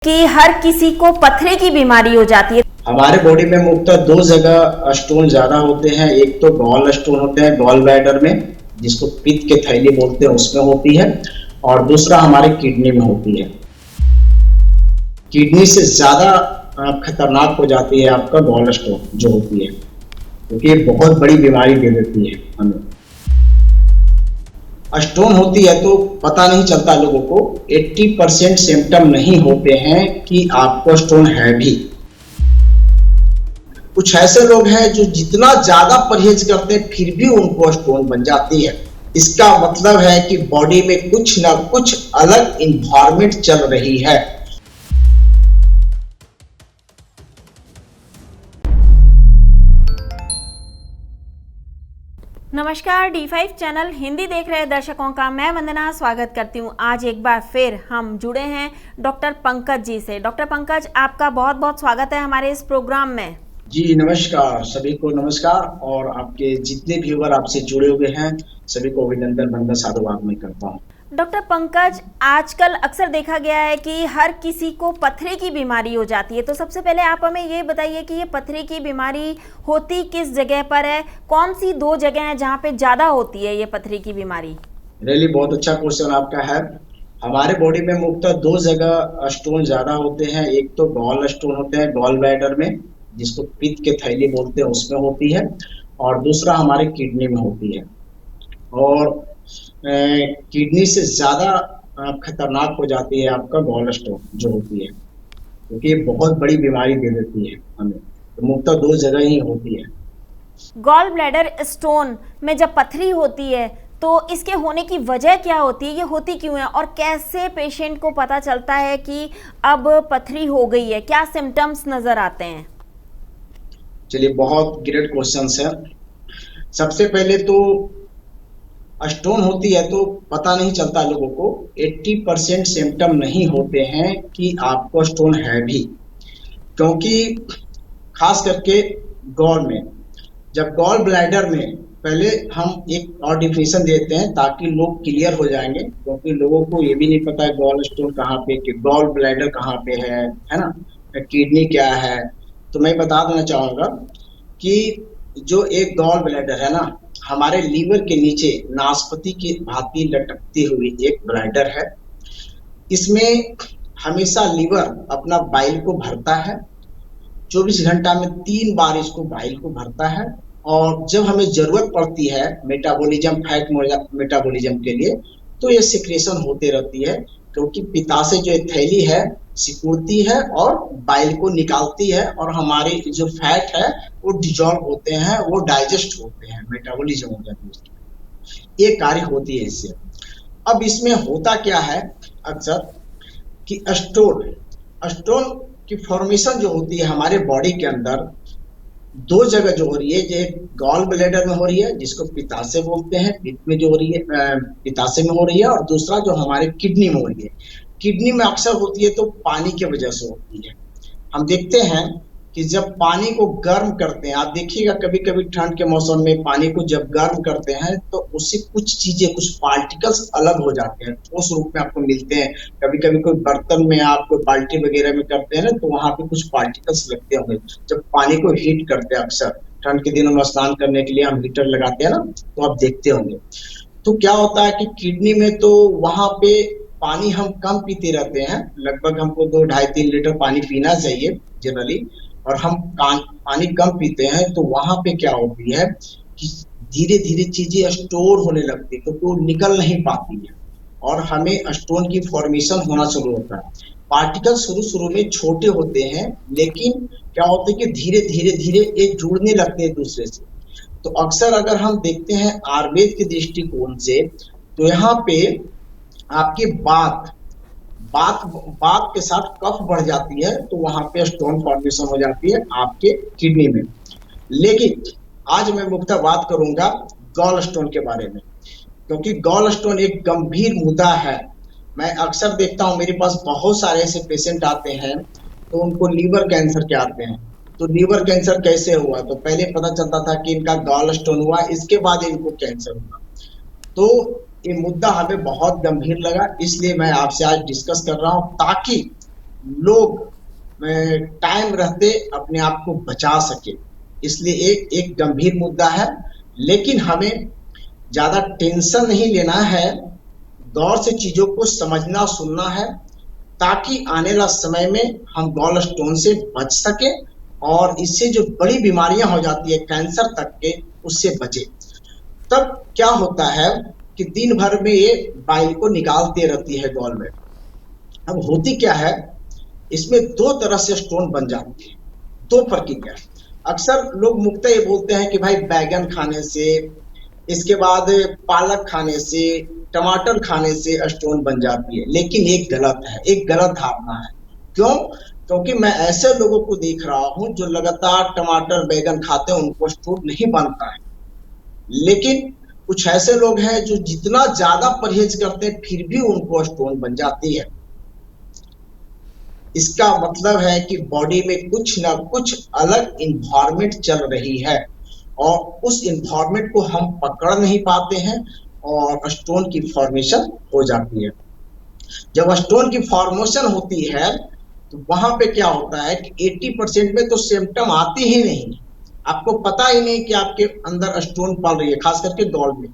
कि हर किसी को पथरी की बीमारी हो जाती है। हमारे बॉडी में मुख्यतः दो जगह स्टोन ज्यादा होते हैं। एक तो गॉल स्टोन होते हैं गॉल ब्लैडर में, जिसको पित्त के थैली बोलते हैं, उसमें होती है, और दूसरा हमारे किडनी में होती है। किडनी से ज्यादा खतरनाक हो जाती है आपका गॉल स्टोन जो होती है, क्योंकि ये बहुत बड़ी बीमारी दे देती है हमें। स्टोन होती है तो पता नहीं चलता लोगों को, 80% सिम्टम नहीं होते हैं कि आपको स्टोन है भी। कुछ ऐसे लोग हैं जो जितना ज्यादा परहेज करते हैं फिर भी उनको स्टोन बन जाती है। इसका मतलब है कि बॉडी में कुछ ना कुछ अलग इन्वायरमेंट चल रही है। नमस्कार, D5 चैनल हिंदी देख रहे दर्शकों का मैं वंदना स्वागत करती हूं। आज एक बार फिर हम जुड़े हैं डॉक्टर पंकज जी से। डॉक्टर पंकज, आपका बहुत बहुत स्वागत है हमारे इस प्रोग्राम में। जी नमस्कार, सभी को नमस्कार, और आपके जितने व्यूअर आपसे जुड़े हुए हैं सभी को अभिनंदन वंदन साधुवाद मैं करता हूँ। डॉक्टर पंकज, आजकल अक्सर देखा गया है कि हर किसी को पथरी की बीमारी हो जाती है, तो सबसे पहले आप हमें ये बताइए कि ये पथरी की बीमारी होती किस जगह पर है, कौन सी दो जगह हैं जहाँ पे ज्यादा होती है ये पथरी की बीमारी? रियली बहुत अच्छा क्वेश्चन आपका है। हमारे बॉडी में मुख्यतः दो जगह स्टोन ज्यादा होते हैं। एक तो गॉल स्टोन होते हैं गॉल ब्लैडर में, जिसको पित्त के थैली बोलते हैं, उसमें होती है, और दूसरा हमारे किडनी में होती है। और किडनी से ज्यादा खतरनाक हो जाती है आपका गॉल स्टोन जो होती है, क्योंकि ये बहुत बड़ी बीमारी दे देती है हमें। तो मुख्यतः दो जगह ही होती है। गॉल ब्लैडर स्टोन में जब पथरी होती है तो इसके होने की वजह क्या होती है, ये होती क्यों है, और कैसे पेशेंट को पता चलता है कि अब पथरी हो गई है, क्या सिम्टम्स नजर आते हैं? चलिए, बहुत ग्रेट क्वेश्चंस है। सबसे पहले तो स्टोन होती है तो पता नहीं चलता लोगों को, 80% सिम्टम नहीं होते हैं कि आपको स्टोन है भी। क्योंकि खास करके गॉल में, जब गॉल ब्लैडर में, पहले हम एक और डिफिनेशन देते हैं ताकि लोग क्लियर हो जाएंगे, क्योंकि लोगों को ये भी नहीं पता है गॉल स्टोन कहाँ पे, कि गॉल ब्लैडर कहाँ पे है ना, किडनी क्या है। तो मैं बता देना चाहूंगा कि जो एक गॉल ब्लैडर है ना, हमारे लीवर के नीचे नाशपाती की भांति लटकती हुई एक ब्लैडर है। इसमें हमेशा लीवर अपना बाइल को भरता है, 24 घंटा में 3 बार इसको बाइल को भरता है। और जब हमें जरूरत पड़ती है मेटाबॉलिज्म, फैट मेटाबॉलिज्म के लिए, तो ये सिक्रेशन होते रहती है, क्योंकि पित्ताशय जो थैली है सिकुड़ती है और बाइल को निकालती है, और हमारे जो फैट है वो डिजॉल्व होते हैं, वो डाइजेस्ट होते हैं, मेटाबॉलिज्म हो जाती है। ये कार्य होती है इससे। अब इसमें होता क्या है अक्सर कि स्टोन की फॉर्मेशन जो होती है हमारे बॉडी के अंदर, दो जगह जो हो रही है, जो गॉल ब्लैडर में हो रही है जिसको पित्ताशय बोलते हैं, पित्त में जो हो रही है, पित्ताशय में हो रही है, और दूसरा जो हमारे किडनी में हो रही है। किडनी में अक्सर होती है तो पानी की वजह से होती है। हम देखते हैं कि जब पानी को गर्म करते हैं, आप देखिएगा कभी कभी ठंड के मौसम में पानी को जब गर्म करते हैं तो उससे कुछ चीजें, कुछ पार्टिकल्स अलग हो जाते हैं, ठोस रूप में आपको मिलते हैं। कभी कभी कोई बर्तन में आप कोई बाल्टी वगैरह में करते हैं ना, तो वहां पे कुछ पार्टिकल्स लगते होंगे जब पानी को हीट करते हैं। अक्सर ठंड के दिनों में स्नान करने के लिए हम हीटर लगाते हैं ना, तो आप देखते होंगे। तो क्या होता है कि किडनी में तो वहां पे पानी हम कम पीते रहते हैं, लगभग हमको 2-2.5-3 लीटर पानी पीना चाहिए जनरली, और हम पानी कम पीते हैं, तो वहां पे क्या होती है कि धीरे धीरे चीजें स्टोर होने लगती है, क्योंकि वो निकल नहीं पाती है, और हमें स्टोन की फॉर्मेशन होना शुरू होता है। पार्टिकल शुरू में छोटे होते हैं, लेकिन क्या होता है कि धीरे धीरे धीरे ये जुड़ने लगते हैं दूसरे से। तो अक्सर अगर हम देखते हैं आयुर्वेद के दृष्टिकोण से, तो यहाँ पे आपकी बात के साथ कफ बढ़ जाती है, तो वहां पे स्टोन फॉर्मेशन हो जाती है आपके किडनी में। लेकिन आज मैं मुख्यतः बात करूंगा गॉल स्टोन के बारे में, क्योंकि गॉल स्टोन एक गंभीर मुद्दा है। मैं अक्सर देखता हूं, मेरे पास बहुत सारे ऐसे पेशेंट आते हैं तो उनको लीवर कैंसर के आते हैं। तो लीवर कैंसर कैसे हुआ, तो पहले पता चलता था कि इनका गॉल स्टोन हुआ, इसके बाद इनको कैंसर हुआ। तो ये मुद्दा हमें बहुत गंभीर लगा, इसलिए मैं आपसे आज डिस्कस कर रहा हूं, ताकि लोग टाइम रहते अपने आप को बचा सके। इसलिए एक गंभीर मुद्दा है, लेकिन हमें ज्यादा टेंशन नहीं लेना है, गौर से चीजों को समझना सुनना है, ताकि आने वाला समय में हम गॉल स्टोन से बच सके और इससे जो बड़ी बीमारियां हो जाती है कैंसर तक के, उससे बचे। तब क्या होता है कि दिन भर में ये बाइल को निकालते रहती है गॉल में। अब होती क्या है, इसमें दो तरह से स्टोन बन जाती है, दो प्रक्रिया। अक्सर लोग मुख्यतः ये बोलते हैं कि भाई बैगन खाने से, इसके बाद पालक खाने से, टमाटर खाने से स्टोन बन जाती है, लेकिन एक गलत है, एक गलत धारणा है। क्यों? क्योंकि मैं ऐसे लोगों को देख रहा हूं जो लगातार टमाटर बैगन खाते हैं, उनको स्टोन नहीं बनता है। लेकिन कुछ ऐसे लोग हैं जो जितना ज्यादा परहेज करते हैं फिर भी उनको स्टोन बन जाती है। इसका मतलब है कि बॉडी में कुछ ना कुछ अलग इन्वायरमेंट चल रही है और उस इन्वायरमेंट को हम पकड़ नहीं पाते हैं और स्टोन की फॉर्मेशन हो जाती है। जब स्टोन की फॉर्मेशन होती है तो वहां पे क्या होता है कि 80% में तो सिम्टम आती ही नहीं, आपको पता ही नहीं कि आपके अंदर स्टोन पल रही है, खास करके गॉल में,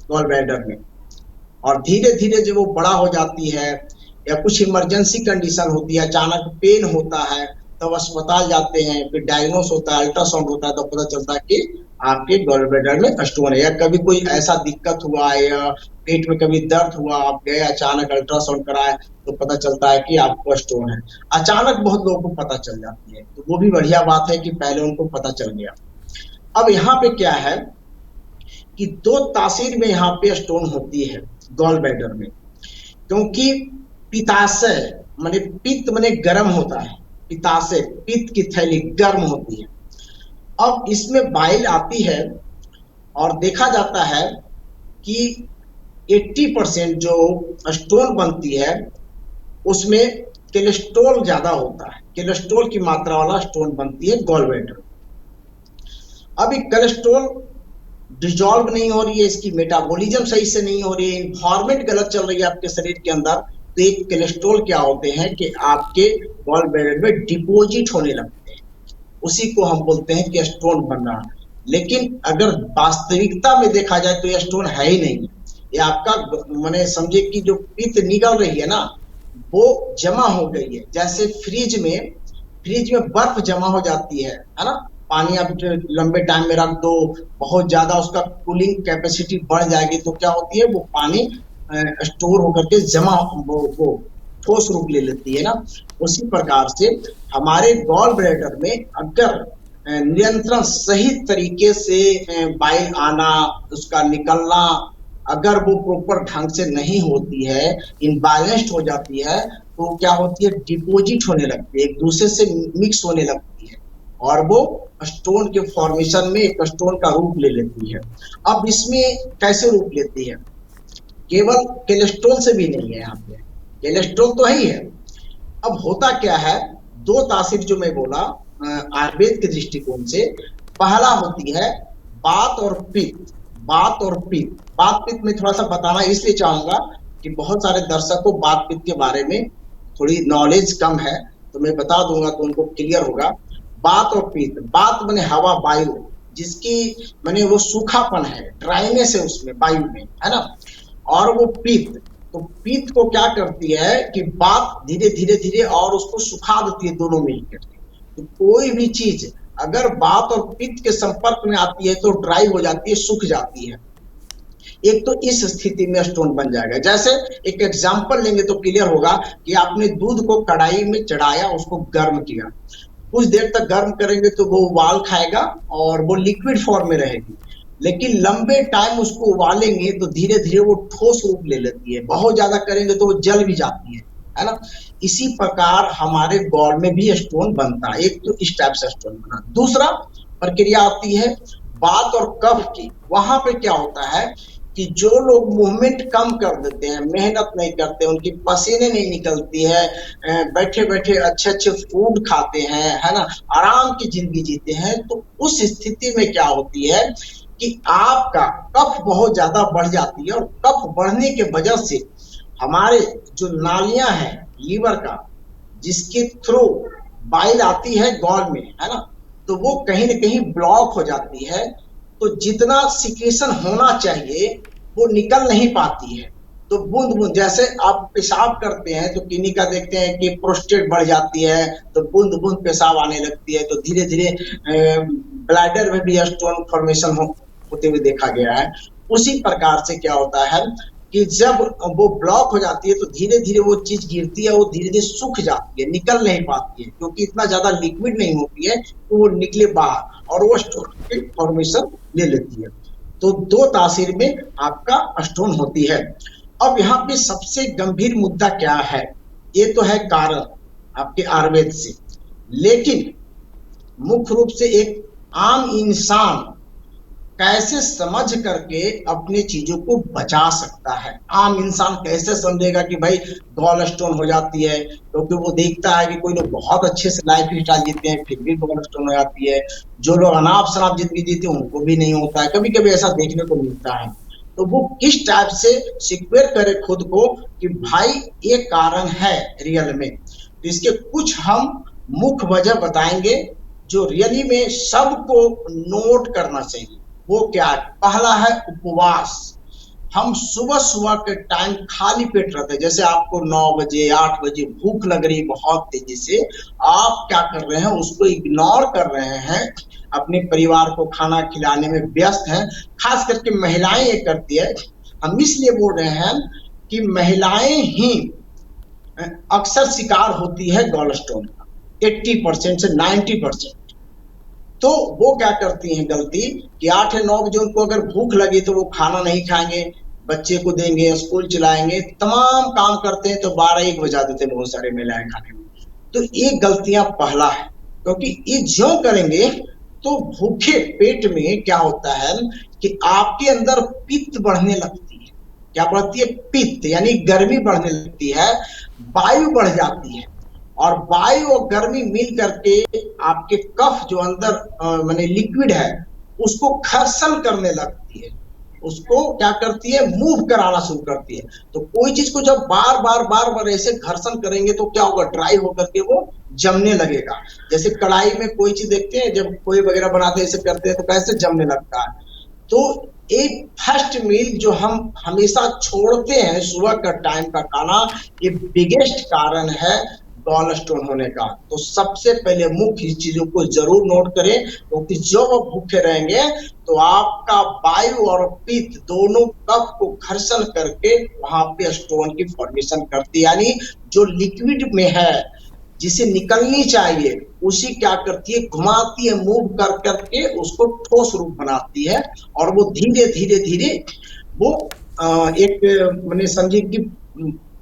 गॉल ब्लैडर में। और धीरे धीरे जब वो बड़ा हो जाती है या कुछ इमरजेंसी कंडीशन होती है, अचानक पेन होता है, तब अस्पताल जाते हैं, फिर डायग्नोस होता है, अल्ट्रासाउंड होता है, तो पता चलता है कि आपके गॉल ब्लैडर में स्टोन है। या कभी कोई ऐसा दिक्कत हुआ है या पेट में कभी दर्द हुआ, आप गए अचानक अल्ट्रासाउंड कराए, तो पता चलता है कि आपको स्टोन है। अचानक बहुत लोगों को पता चल जाती है, तो वो भी बढ़िया बात है कि पहले उनको पता चल गया। अब यहाँ पे क्या है कि दो तासीर में यहाँ पे स्टोन होती है गॉल ब्लैडर में, क्योंकि पित्ताशय माने पित्त माने गर्म होता है, पित्ताशय पित्त की थैली गर्म होती है। अब इसमें बाइल आती है और देखा जाता है कि 80% जो स्टोन बनती है उसमें कोलेस्ट्रॉल ज्यादा होता है, कोलेस्ट्रॉल की मात्रा वाला स्टोन बनती है गॉल ब्लैडर। अभी कोलेस्ट्रॉल डिजॉल्व नहीं हो रही है, इसकी मेटाबॉलिज्म सही से नहीं हो रही है, इन्वायरमेंट गलत चल रही है आपके शरीर के अंदर, तो एक कोलेस्ट्रॉल क्या होते हैं कि आपके गॉल ब्लैडर में डिपॉजिट होने लगते हैं, उसी को हम बोलते हैं कि स्टोन बन रहा है। लेकिन अगर वास्तविकता में देखा जाए तो यह स्टोन है ही नहीं, ये आपका माने समझे कि जो पित्त निकल रही है ना, वो जमा हो गई है। जैसे फ्रिज में बर्फ जमा हो जाती है ना, पानी आप लंबे टाइम में रख दो, बहुत ज्यादा उसका कूलिंग कैपेसिटी बढ़ जाएगी, तो क्या होती है, वो पानी स्टोर होकर के जमा वो ठोस रूप ले लेती है ना। उसी प्रकार से हमारे गॉल ब्लैडर में अगर नियंत्रण सही तरीके से बाइल आना, उसका निकलना, अगर वो प्रॉपर ढंग से नहीं होती है, इनबैलेंस्ड हो जाती है, तो क्या होती है, डिपॉजिट होने लगती है, एक दूसरे से मिक्स होने लगती है और वो स्टोन के फॉर्मेशन में एक स्टोन का रूप ले लेती है। अब इसमें कैसे रूप लेती है, केवल कोलेस्ट्रॉल से भी नहीं है, यहाँ पे कोलेस्ट्रॉल तो ही है। अब होता क्या है, दो तासीर जो मैं बोला आयुर्वेद के दृष्टिकोण से, पहला होती है बात और पित्त। बात और पित्त, बात पित्त में थोड़ा सा बताना इसलिए चाहूंगा कि बहुत सारे दर्शकों को बात पित्त के बारे में थोड़ी नॉलेज कम है, तो मैं बता दूंगा तो उनको क्लियर होगा। बात और पित्त, बात माने हवा, वायु, जिसकी माने वो सूखापन है, ड्राइनेस है उसमें, वायु में, है ना। और वो पित्त, तो पित्त को क्या करती है कि बात धीरे धीरे धीरे और उसको सुखा देती है, दोनों मिलकर। तो कोई भी चीज अगर बात और पित्त के संपर्क में आती है तो ड्राई हो जाती है, सूख जाती है। एक तो इस स्थिति में स्टोन बन जाएगा। जैसे एक एग्जांपल लेंगे तो क्लियर होगा कि आपने दूध को कढ़ाई में चढ़ाया, उसको गर्म किया, कुछ देर तक गर्म करेंगे तो वो उबाल खाएगा और वो लिक्विड फॉर्म में रहेगी, लेकिन लंबे टाइम उसको उबालेंगे तो धीरे धीरे वो ठोस रूप ले लेती है, बहुत ज्यादा करेंगे तो वो जल भी जाती है ना। इसी प्रकार हमारे गॉल में भी स्टोन बनता है। एक तो इस टाइप से स्टोन बना। दूसरा प्रक्रिया आती है बात और कफ की। वहां पे क्या होता है कि जो लोग मूवमेंट कम कर देते हैं, मेहनत नहीं करते, उनकी पसीने नहीं निकलती है, बैठे बैठे अच्छे अच्छे फूड खाते हैं, है ना, आराम की जिंदगी जीते हैं, तो उस स्थिति में क्या होती है कि आपका कफ बहुत ज्यादा बढ़ जाती है और कफ बढ़ने के वजह से हमारे जो नालियां हैं लीवर का, जिसके थ्रू बाइल आती है गॉल में, है ना, तो वो कहीं ना कहीं ब्लॉक हो जाती है, तो जितना सिक्रेशन होना चाहिए वो निकल नहीं पाती है। तो बूंद बूंद जैसे आप पेशाब करते हैं तो किन्हीं का देखते हैं कि प्रोस्टेट बढ़ जाती है, तो बूंद बूंद पेशाब आने लगती है, तो धीरे धीरे ब्लैडर में भी स्टोन फॉर्मेशन होते हुए देखा गया है। उसी प्रकार से क्या होता है कि जब वो ब्लॉक हो जाती है तो धीरे धीरे वो चीज गिरती है, वो धीरे धीरे सूख जाती है, निकल नहीं पाती है, क्योंकि इतना ज्यादा लिक्विड नहीं होती है तो वो निकले बाहर और वो स्टोन की फॉर्मेशन ले लेती है। तो दो तासीर में आपका स्टोन होती है। अब यहाँ पे सबसे गंभीर मुद्दा क्या है, ये तो है कारण आपके आयुर्वेद से, लेकिन मुख्य रूप से एक आम इंसान कैसे समझ करके अपने चीजों को बचा सकता है। आम इंसान कैसे समझेगा कि भाई गॉल स्टोन हो जाती है, क्योंकि वो देखता है कि कोई लोग बहुत अच्छे से लाइफ स्टाइल जीते हैं फिर भी गॉल स्टोन हो जाती है, जो लोग अनाप शनाप जिंदगी जीते हैं उनको भी नहीं होता है, कभी कभी ऐसा देखने को मिलता है। तो वो किस टाइप से सिक्योर करे खुद को कि भाई ये कारण है रियल में, तो इसके कुछ हम मुख्य वजह बताएंगे जो रियली में सबको नोट करना चाहिए। वो क्या है? पहला है उपवास। हम सुबह सुबह के टाइम खाली पेट रहते हैं, जैसे आपको 9 बजे 8 बजे भूख लग रही बहुत तेजी से, आप क्या कर रहे हैं, उसको इग्नोर कर रहे हैं, अपने परिवार को खाना खिलाने में व्यस्त हैं। खास करके महिलाएं ये करती है, हम इसलिए बोल रहे हैं कि महिलाएं ही अक्सर शिकार होती है गॉल स्टोन का, 80% से 90%। तो वो क्या करती हैं गलती कि 8 या 9 बजे उनको अगर भूख लगी तो वो खाना नहीं खाएंगे, बच्चे को देंगे, स्कूल चलाएंगे, तमाम काम करते हैं, तो 12-1 बजा देते हैं बहुत सारे महिलाएं खाने में। तो ये गलतियां पहला है, क्योंकि ये जो करेंगे तो भूखे पेट में क्या होता है कि आपके अंदर पित्त बढ़ने लगती है। क्या बढ़ती है? पित्त, यानी गर्मी बढ़ने लगती है, वायु बढ़ जाती है, और वायु और गर्मी मिल करके आपके कफ जो अंदर माने लिक्विड है उसको घर्षण करने लगती है, उसको क्या करती है, मूव कराना शुरू करती है। तो कोई चीज को जब बार बार ऐसे घर्षण करेंगे तो क्या होगा, ड्राई होकर के वो जमने लगेगा। जैसे कढ़ाई में कोई चीज देखते हैं, जब कोई वगैरह बनाते हैं ऐसे करते हैं तो कैसे जमने लगता है। तो एक फर्स्ट मील जो हम हमेशा छोड़ते हैं सुबह का टाइम का खाना, ये बिगेस्ट कारण है गॉल स्टोन होने का। तो सबसे पहले मुख्य चीजों को जरूर नोट करें, क्योंकि जब वो भूखे रहेंगे तो आपका वायु और पित्त दोनों कफ को घर्षण करके वहां पे स्टोन की फॉर्मेशन करती है, यानी जो लिक्विड में है जिसे निकलनी चाहिए उसी क्या करती है, घुमाती है, मूव कर करके उसको ठोस रूप बनाती है, और वो धीरे धीरे धीरे वो एक मैंने समझे कि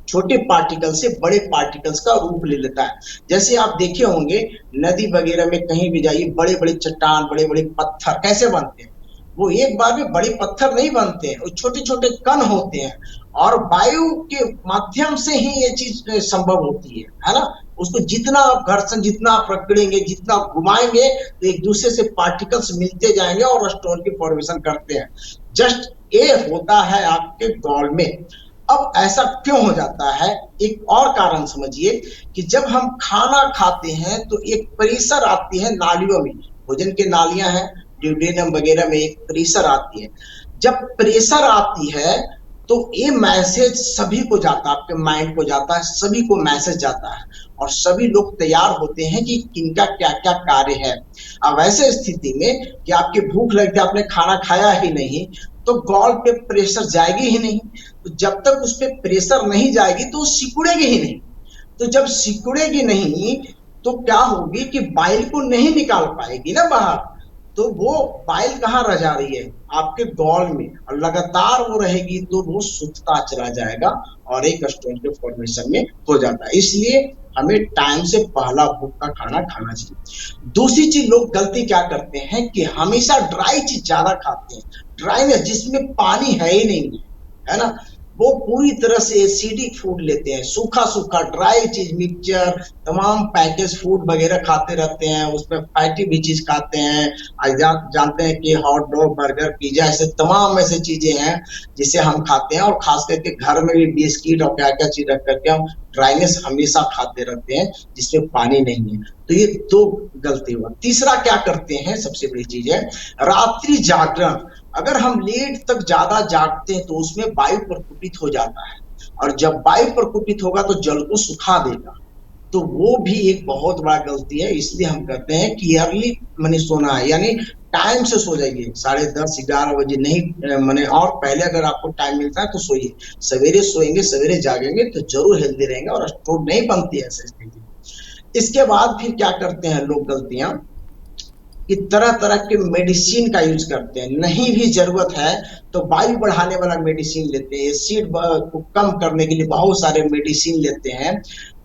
छोटे पार्टिकल से बड़े पार्टिकल्स का रूप ले लेता है। जैसे आप देखे होंगे नदी वगैरह में कहीं भी जाइए, बड़े बड़े चट्टान, बड़े बड़े पत्थर कैसे बनते हैं, वो एक बार में बड़े पत्थर नहीं बनते हैं, वो छोटे छोटे कण होते हैं, और वायु के माध्यम से ही ये चीज संभव होती है ना। उसको जितना आप घर्षण, जितना आप रगड़ेंगे, जितना आप घुमाएंगे, तो एक दूसरे से पार्टिकल्स मिलते जाएंगे और स्टोन की फॉर्मेशन करते हैं। जस्ट ये होता है आपके गॉल में। अब ऐसा क्यों हो जाता है, एक और कारण समझिए कि जब हम खाना खाते हैं तो एक प्रेशर आती है नालियों में, भोजन के नालियां हैं ड्यूडेनम वगैरह में, एक प्रेशर आती है। जब प्रेशर आती है तो ये मैसेज सभी को जाता है, आपके माइंड को जाता है, सभी को मैसेज जाता है, और सभी लोग तैयार होते हैं कि किनका क्या क्या कार्य है। अब ऐसे स्थिति में कि आपकी भूख लगती है, आपने खाना खाया ही नहीं, तो गॉल पे प्रेशर जाएगी ही नहीं। तो जब तक उस पे प्रेशर नहीं जाएगी तो सिकुड़ेगी ही नहीं। तो जब सिकुड़ेगी नहीं तो क्या होगी कि बाइल को नहीं निकाल पाएगी ना बाहर, तो वो बाइल कहाँ रह जा रही है, आपके गॉल में, और लगातार वो रहेगी तो वो सूखता चला जाएगा और एक स्टोन के फॉर्मेशन में हो जाता है। इसलिए हमें टाइम से पहला भूख का खाना खाना चाहिए। दूसरी चीज, लोग गलती क्या करते हैं कि हमेशा ड्राई चीज ज्यादा खाते हैं, ड्राईनेस जिसमें पानी है ही नहीं, है ना। वो पूरी तरह से एसिडिक फूड लेते हैं, सूखा सूखा ड्राई चीज, मिक्सचर, तमाम पैकेज फूड वगैरह खाते रहते हैं, उसमें फैटी भी चीज खाते हैं। जानते हैं कि हॉट डॉग, बर्गर, पिज्जा, ऐसे तमाम ऐसे चीजें हैं जिसे हम खाते हैं, और खास करके घर में भी बिस्किट और क्या क्या चीज रख करके हम ड्राइनेस हमेशा खाते रहते हैं जिसमें पानी नहीं है। तो ये दो गलती हुआ। तीसरा क्या करते हैं, सबसे बड़ी चीज है रात्रि जागरण। अगर हम लेट तक ज्यादा जागते हैं तो उसमें वायु प्रकोपित हो जाता है, और जब वायु प्रकोपित होगा तो जल को सुखा देगा। तो वो भी एक बहुत बड़ा गलती है। इसलिए हम कहते हैं कि अर्ली मैंने सोना है, यानी टाइम से सो जाइए, 10:30-11 बजे नहीं मैंने, और पहले अगर आपको टाइम मिलता है तो सोइए। सवेरे सोएंगे, सवेरे जागेंगे तो जरूर हेल्दी रहेंगे और स्ट्रोक नहीं बनती है ऐसे स्थिति। इसके बाद फिर क्या करते हैं लोग गलतियां, कि तरह तरह के मेडिसिन का यूज करते हैं। नहीं भी जरूरत है तो वायु बढ़ाने वाला मेडिसिन लेते हैं, एसिड को कम करने के लिए बहुत सारे मेडिसिन लेते हैं।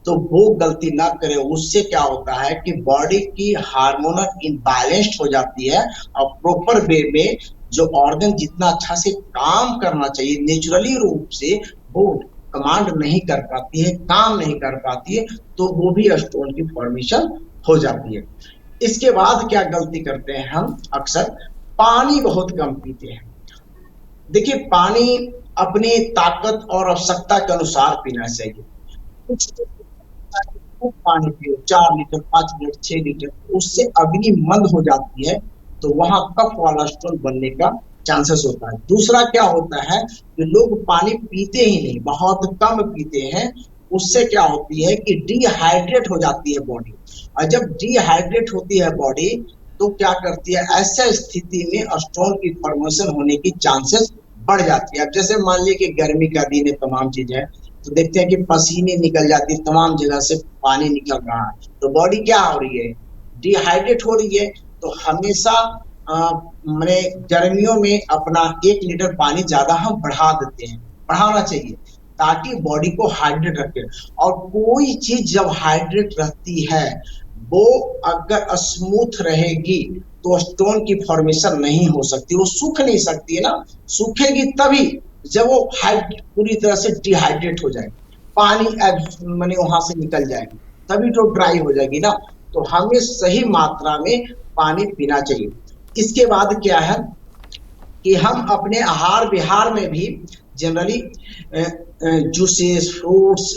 तो वो गलती ना करें। उससे क्या होता है कि बॉडी की हार्मोनल इम्बैलेंस्ड हो जाती है, और प्रॉपर वे में जो ऑर्गन जितना अच्छा से काम करना चाहिए नेचुरली रूप से, वो कमांड नहीं कर पाती है, काम नहीं कर पाती है, तो वो भी स्टोन की फॉर्मेशन हो जाती है। इसके बाद क्या गलती करते हैं हम अक्सर, पानी बहुत कम पीते हैं। देखिए, पानी अपनी ताकत और आवश्यकता के अनुसार पीना चाहिए। कुछ पानी पियो, 4 लीटर, 5 लीटर, 6 लीटर, उससे अग्नि मंद हो जाती है, तो वहां कफ वाला स्टोन बनने का चांसेस होता है। दूसरा क्या होता है कि लोग पानी पीते ही नहीं, बहुत कम पीते हैं। उससे क्या होती है कि डिहाइड्रेट हो जाती है बॉडी, और जब डिहाइड्रेट होती है बॉडी तो क्या करती है, ऐसा स्थिति में स्टोन की फॉर्मेशन होने की चांसेस बढ़ जाती है। अब जैसे मान लीजिए कि गर्मी का दिन है, तमाम चीज है, तो देखते हैं कि पसीने निकल जाती है, तमाम जगह से पानी निकल रहा है, तो बॉडी क्या हो रही है, डिहाइड्रेट हो रही है। तो हमेशा मैंने गर्मियों में अपना 1 लीटर पानी ज्यादा हम बढ़ा देते हैं, बढ़ाना चाहिए ताकि बॉडी को हाइड्रेट रखे। और कोई चीज जब हाइड्रेट रहती है, वो अगर स्मूथ रहेगी तो स्टोन की फॉर्मेशन नहीं हो सकती, वो सूख नहीं सकती है ना। सूखेगी तभी जब वो पूरी तरह से डिहाइड्रेट हो जाएगी, पानी मैंने वहां से निकल जाएगी, तभी तो ड्राई हो जाएगी ना। तो हमें सही मात्रा में पानी पीना चाहिए। इसके बाद क्या है कि हम अपने आहार विहार में भी जनरली जूसेस, फ्रूट्स,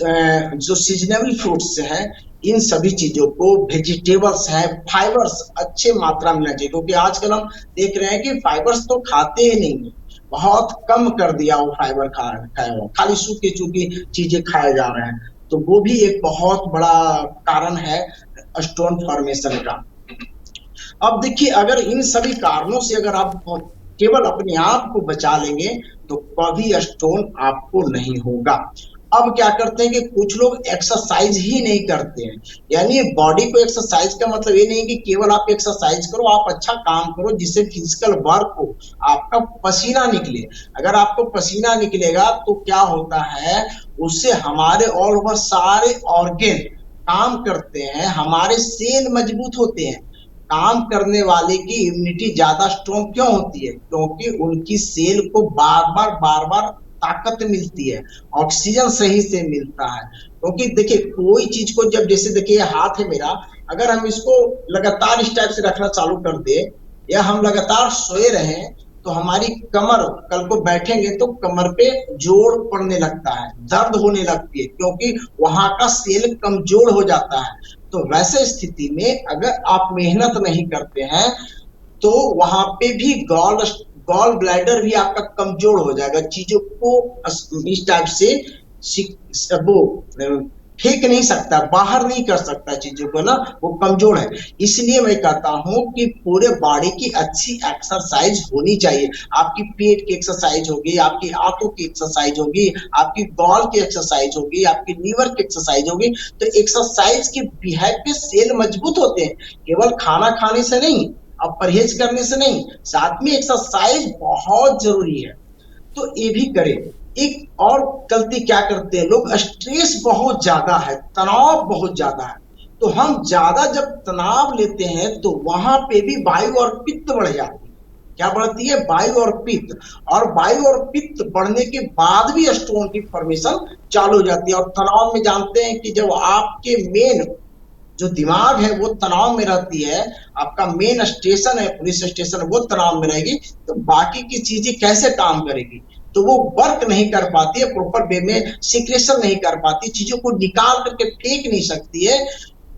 जो सीजनेबल फ्रूट्स हैं, इन सभी चीजों को, वेजिटेबल्स हैं, फाइबर्स अच्छे मात्रा में लेना चाहिए। क्योंकि आजकल हम देख रहे हैं कि फाइबर्स तो खाते ही नहीं है, बहुत कम कर दिया वो फाइबर खाया हुआ, खाली सूखी सूखी चीजें खाए जा रहे हैं। तो वो भी एक बहुत बड़ा कारण है स्टोन फॉर्मेशन का। अब देखिए, अगर इन सभी कारणों से अगर आप केवल अपने आप को बचा लेंगे तो कभी स्टोन आपको नहीं होगा। अब क्या करते हैं कि कुछ लोग एक्सरसाइज ही नहीं करते हैं। यानी बॉडी को एक्सरसाइज का मतलब ये नहीं कि केवल आप एक्सरसाइज करो, आप अच्छा काम करो जिससे फिजिकल वर्क हो, आपका पसीना निकले। अगर आपको पसीना निकलेगा तो क्या होता है, उससे हमारे ऑल ओवर सारे ऑर्गन काम करते हैं, हमारे सेल मजबूत होते हैं। काम करने वाले की इम्यूनिटी ज्यादा स्ट्रॉन्ग क्यों होती है, क्योंकि उनकी सेल को बार बार ताकत मिलती है, ऑक्सीजन सही से मिलता है। क्योंकि देखिए, कोई चीज को जब, जैसे देखिए हाथ है मेरा, अगर हम इसको लगातार इस टाइप से रखना चालू कर दे, या हम लगातार सोए रहे, तो हमारी कमर, कल को बैठेंगे तो कमर पे जोर पड़ने लगता है, दर्द होने लगती है, क्योंकि वहां का सेल कमजोर हो जाता है। तो वैसे स्थिति में अगर आप मेहनत नहीं करते हैं तो वहां पे भी गॉल ब्लैडर भी आपका कमजोर हो जाएगा, चीजों को इस टाइप से वो फेंक नहीं सकता, बाहर नहीं कर सकता चीजों को ना, वो कमजोर है। इसलिए मैं कहता हूं कि पूरे बॉडी की अच्छी एक्सरसाइज होनी चाहिए। आपकी पेट की एक्सरसाइज होगी, आपकी आंतों की एक्सरसाइज होगी, आपकी गॉल की एक्सरसाइज होगी, आपकी लीवर की एक्सरसाइज होगी। तो एक्सरसाइज के बिहेव पे सेल मजबूत होते हैं, केवल खाना खाने से नहीं, अब परहेज करने से नहीं, साथ में एक्सरसाइज बहुत जरूरी है। तो ये भी करें। एक और गलती क्या करते हैं लोग, स्ट्रेस बहुत ज्यादा है, तनाव बहुत ज्यादा है, तो हम ज्यादा जब तनाव लेते हैं तो वहां पे भी वायु और पित्त बढ़ जाती है। क्या बढ़ती है? वायु और पित्त। और वायु और पित्त बढ़ने के बाद भी स्टोन की फॉर्मेशन चालू हो जाती है। और तनाव में जानते हैं कि जब आपके मेन जो दिमाग है वो तनाव में रहती है, आपका मेन स्टेशन है, पुलिस स्टेशन, वो तनाव में रहेगी, तो बाकी की चीजें कैसे काम करेगी? तो वो वर्क नहीं कर पाती है, प्रॉपर वे में सिक्रेशन नहीं कर पाती, चीजों को निकाल करके फेंक नहीं सकती है,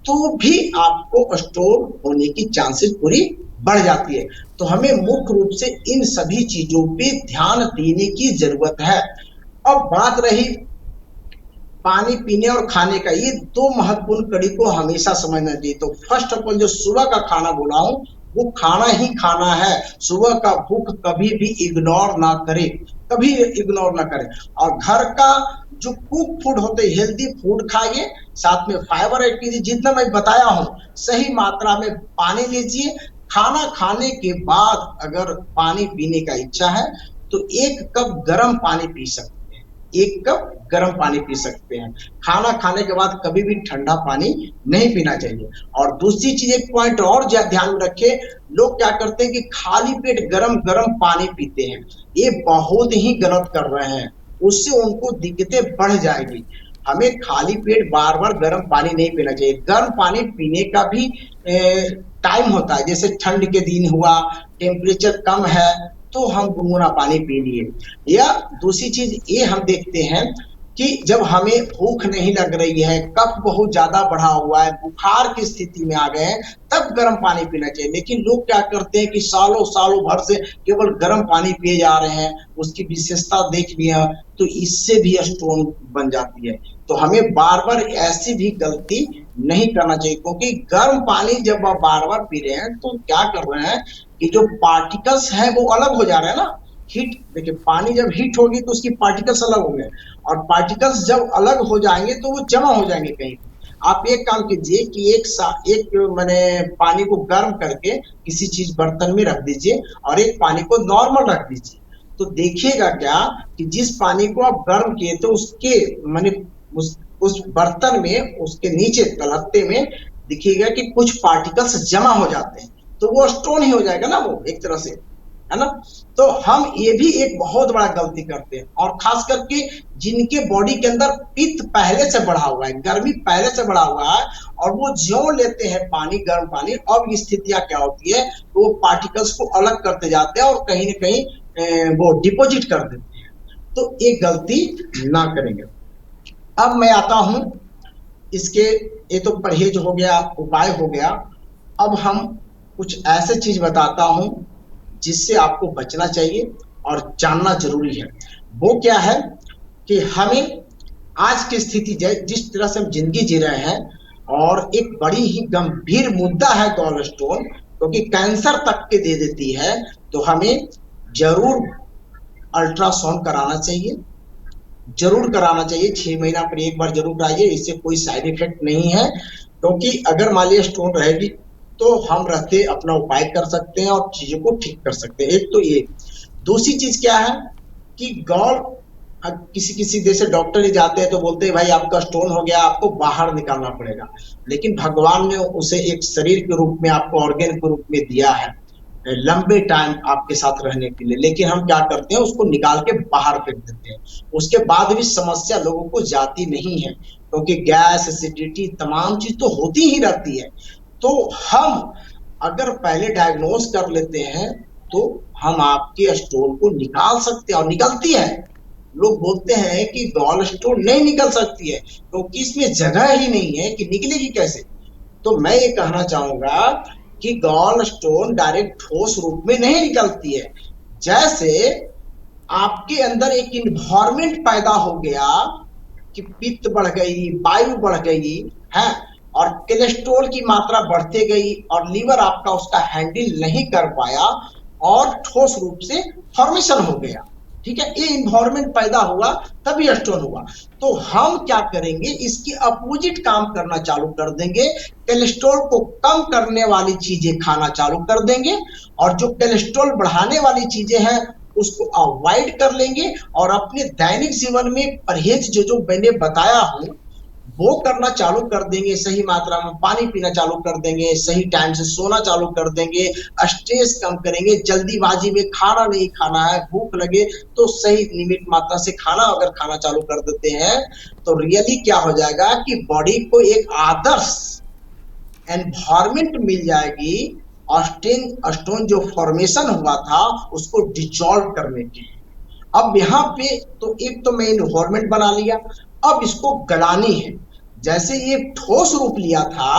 तो भी आपको स्टोन होने की चांसेस पूरी बढ़ जाती है। तो हमें मुख्य रूप से इन सभी चीजों पे ध्यान देने की जरूरत है। अब बात रही पानी पीने और खाने का, ये दो महत्वपूर्ण कड़ी को हमेशा समझना चाहिए। तो फर्स्ट ऑफ ऑल जो सुबह का खाना बोला हूं, वो खाना ही खाना है। सुबह का भूख कभी भी इग्नोर ना करे, कभी इग्नोर ना करें। और घर का जो कुक फूड होते हैं, हेल्दी फूड खाइए, साथ में फाइबर ऐड कीजिए, जितना मैं बताया हूं सही मात्रा में पानी लीजिए। खाना खाने के बाद अगर पानी पीने का इच्छा है तो 1 कप गर्म पानी पी सकते हैं, 1 कप गर्म पानी पी सकते हैं। खाना खाने के बाद कभी भी ठंडा पानी नहीं पीना चाहिए। और दूसरी चीज, एक पॉइंट और ध्यान में रखें, लोग क्या करते हैं कि खाली पेट गरम गरम पानी पीते हैं, ये बहुत ही गलत कर रहे हैं, उससे उनको दिक्कतें बढ़ जाएगी। हमें खाली पेट बार बार गर्म पानी नहीं पीना चाहिए। गर्म पानी पीने का भी टाइम होता है, जैसे ठंड के दिन हुआ, टेम्परेचर कम है, तो हम गुनगुना पानी पी लिए। या दूसरी चीज ये हम देखते हैं कि जब हमें भूख नहीं लग रही है, कफ बहुत ज्यादा बढ़ा हुआ है, बुखार की स्थिति में आ गए हैं, तब गर्म पानी पीना चाहिए। लेकिन लोग क्या करते हैं कि सालों सालों भर से केवल गर्म पानी पिए जा रहे हैं, उसकी विशेषता देख लिया, तो इससे भी स्टोन बन जाती है। तो हमें बार बार ऐसी भी गलती नहीं करना चाहिए, क्योंकि गर्म पानी जब आप बार बार पी रहे हैं तो क्या कर रहे हैं कि जो पार्टिकल्स हैं वो अलग हो जा रहे हैं ना। हीट, देखिए पानी जब हीट होगी तो उसकी पार्टिकल्स अलग होंगे, और पार्टिकल्स जब अलग हो जाएंगे तो वो जमा हो जाएंगे कहीं। आप एक काम कीजिए कि एक मैंने पानी को गर्म करके किसी चीज बर्तन में रख दीजिए और एक पानी को नॉर्मल रख दीजिए, तो देखिएगा क्या कि जिस पानी को आप गर्म किए तो उसके मैंने उस बर्तन में, उसके नीचे तलहत्ते में दिखेगा कि कुछ पार्टिकल्स जमा हो जाते हैं, तो वो स्टोन ही हो जाएगा ना, वो एक तरह से, है ना। तो हम ये भी एक बहुत बड़ा गलती करते हैं, और खास करके जिनके बॉडी के अंदर पित्त पहले से बढ़ा हुआ है, गर्मी पहले से बढ़ा हुआ है, और वो ज्यों लेते हैं पानी, गर्म पानी, अब स्थितियां क्या होती है, तो वो पार्टिकल्स को अलग करते जाते हैं और कहीं ना कहीं वो डिपोजिट कर देते हैं। तो ये गलती ना करेंगे। अब मैं आता हूं इसके, ये तो परहेज हो गया, उपाय हो गया। अब हम कुछ ऐसे चीज बताता हूं जिससे आपको बचना चाहिए और जानना जरूरी है। वो क्या है कि हमें आज की स्थिति जिस तरह से हम जिंदगी जी रहे हैं, और एक बड़ी ही गंभीर मुद्दा है गॉल स्टोन, क्योंकि कैंसर तक के दे देती है, तो हमें जरूर अल्ट्रासाउंड कराना चाहिए, जरूर कराना चाहिए। 6 महीना पर एक बार जरूर कराइए, इससे कोई साइड इफेक्ट नहीं है। क्योंकि अगर मान लीजिए स्टोन रहेगी तो हम रहते अपना उपाय कर सकते हैं और चीजों को ठीक कर सकते हैं। एक तो ये। दूसरी चीज क्या है कि गॉल, किसी जैसे डॉक्टर ही जाते हैं तो बोलते हैं भाई आपका स्टोन हो गया, आपको बाहर निकालना पड़ेगा। लेकिन भगवान ने उसे एक शरीर के रूप में, आपको ऑर्गेन के रूप में दिया है लंबे टाइम आपके साथ रहने के लिए। लेकिन हम क्या करते हैं, उसको निकाल के बाहर फेंक देते हैं। उसके बाद भी समस्या लोगों को जाती नहीं है, क्योंकि गैस, एसिडिटी, तमाम चीज तो होती ही रहती है। तो हम अगर पहले डायग्नोज कर लेते हैं तो हम आपके स्टोन को निकाल सकते हैं, और निकलती है। लोग बोलते हैं कि गॉल स्टोन नहीं निकल सकती है क्योंकि इसमें जगह ही नहीं है, कि निकलेगी कैसे। तो मैं ये कहना चाहूंगा कि गॉल स्टोन डायरेक्ट ठोस रूप में नहीं निकलती है। जैसे आपके अंदर एक इन्वायरमेंट पैदा हो गया कि पित्त बढ़ गई, वायु बढ़ गई है, और कोलेस्ट्रॉल की मात्रा बढ़ते गई, और लीवर आपका उसका हैंडल नहीं कर पाया, और ठोस रूप से फॉर्मेशन हो गया। ठीक है, ये इन्वायरमेंट पैदा हुआ, तभी स्टोन हुआ। तो हम क्या करेंगे, इसकी अपोजिट काम करना चालू कर देंगे। कोलेस्ट्रॉल को कम करने वाली चीजें खाना चालू कर देंगे, और जो कोलेस्ट्रॉल बढ़ाने वाली चीजें हैं उसको अवॉइड कर लेंगे, और अपने दैनिक जीवन में परहेज जो मैंने बताया हूं वो करना चालू कर देंगे, सही मात्रा में पानी पीना चालू कर देंगे, सही टाइम से सोना चालू कर देंगे, स्ट्रेस कम करेंगे, जल्दीबाजी में खाना नहीं खाना है, भूख लगे तो सही लिमिट मात्रा से खाना अगर खाना चालू कर देते हैं तो रियली क्या हो जाएगा कि बॉडी को एक आदर्श एनवायरमेंट मिल जाएगी स्टोन जो फॉर्मेशन हुआ था उसको डिसॉल्व करने की। अब यहाँ पे तो एक तो मैं इन्वायरमेंट बना लिया, अब इसको गलानी है। जैसे ये ठोस रूप लिया था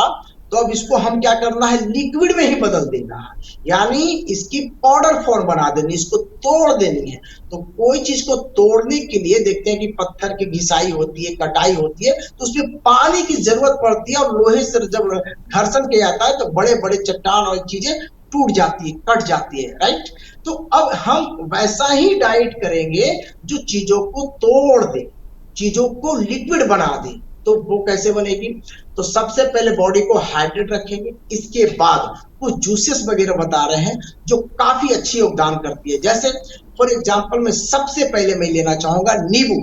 तो अब इसको हम क्या करना है, लिक्विड में ही बदल देना है, यानी इसकी पाउडर फॉर्म बना देनी, इसको तोड़ देनी है। तो कोई चीज को तोड़ने के लिए देखते हैं कि पत्थर की घिसाई होती है, कटाई होती है, तो उसमें पानी की जरूरत पड़ती है और लोहे से जब घर्षण किया जाता है तो बड़े बड़े चट्टान और चीजें टूट जाती है, कट जाती है, राइट। तो अब हम वैसा ही डाइट करेंगे जो चीजों को तोड़ दे, चीजों को लिक्विड बना दे। तो वो कैसे बनेगी, तो सबसे पहले बॉडी को हाइड्रेट रखेंगे, इसके बाद कुछ जूसेस वगैरह बता रहे हैं जो काफी अच्छी योगदान करती है। जैसे फॉर एग्जांपल में सबसे पहले मैं लेना चाहूंगा नींबू।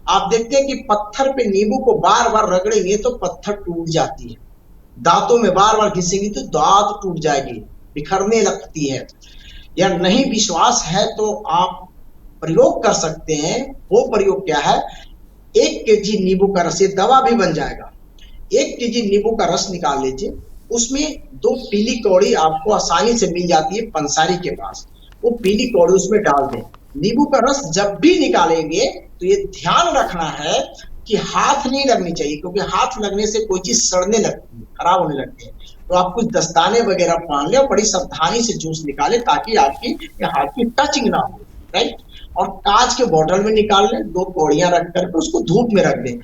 आप देखते हैं कि पत्थर पे नींबू को बार बार रगड़ेंगे तो पत्थर टूट जाती है, दांतों में बार बार घिसेंगे तो दांत टूट जाएगी, बिखरने लगती है। या नहीं विश्वास है तो आप प्रयोग कर सकते हैं। वो प्रयोग क्या है, 1 केजी नींबू का रस, ये दवा भी बन जाएगा। 1 केजी नींबू का रस निकाल लीजिए, उसमें 2 पीली कौड़ी आपको आसानी से मिल जाती है पंसारी के पास, वो पीली कौड़ी उसमें डाल दें। नींबू का रस जब भी निकालेंगे तो ये ध्यान रखना है कि हाथ नहीं लगनी चाहिए, क्योंकि हाथ लगने से कोई चीज सड़ने लगती है, खराब होने लगती है। तो आप कुछ दस्ताने वगैरह पहन ले और बड़ी सावधानी से जूस निकाले ताकि आपकी हाथ की टचिंग ना हो, राइट। और कांच के बोतल में निकाल लें, 2 कौड़ियां रख करके उसको धूप में रख दें।